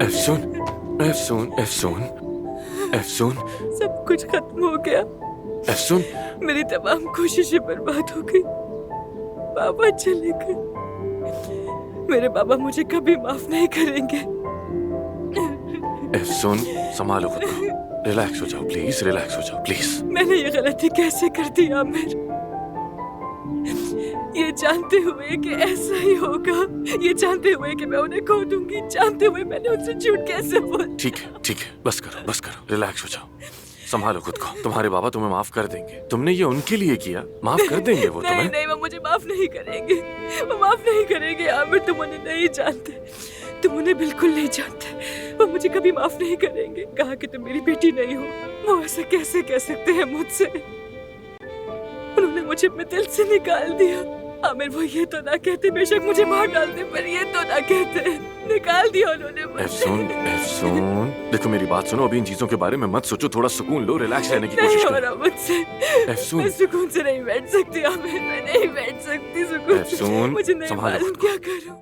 अफसून, अफसून, अफसून, अफसून, सब कुछ खत्म हो गया। अफसून, मेरी तमाम कोशिशें बर्बाद हो गई। पापा चले गए। मेरे पापा मुझे कभी माफ नहीं करेंगे। अफसून, संभालो खुद को। रिलैक्स हो जाओ प्लीज, रिलैक्स हो जाओ प्लीज। मैंने ये गलती कैसे कर दी आमिर? ये जानते हुए कि ऐसा ही होगा, ये जानते हुए कि मैं उन्हें खो दूंगी, जानते हुए मैंने उनसे झूठ कैसे बोल? ठीक है, बस करो, बस करो, रिलैक्स हो जाओ। संभालो खुद को। तुम्हारे बाबा तुम्हें माफ कर देंगे। तुमने ये उनके लिए किया, माफ कर देंगे वो नहीं तुम्हें। नहीं, वो मुझे माफ नहीं करेंगे। वो माफ नहीं करेंगे आमिर, तुम उन्हें नहीं जानते। तुम उन्हें बिल्कुल नहीं जानते। वो मुझे कभी माफ नहीं करेंगे। कहा कि तुम मेरी बेटी नहीं हो। वो ऐसा कैसे कह सकते हैं मुझसे? उन्होंने मुझे अपने दिल से निकाल दिया। आमिर, वो ये तो ना कहते, बेशक मुझे मार डालते, पर ये तो ना कहते। निकाल दिया उन्होंने मुझे। अफसून, अफसून, देखो मेरी बात सुनो। अभी इन चीजों के बारे में मत सोचो। थोड़ा सुकून लो, रिलैक्स रहने की नहीं कोशिश हो करो। रहा मुझसे। अफसून। मैं सुकून से नहीं बैठ सकती आमिर, मैं नहीं बैठ सकती सुकून से। अफसून, मुझे नहीं संभालो मालूम खुद को। क्या करूं।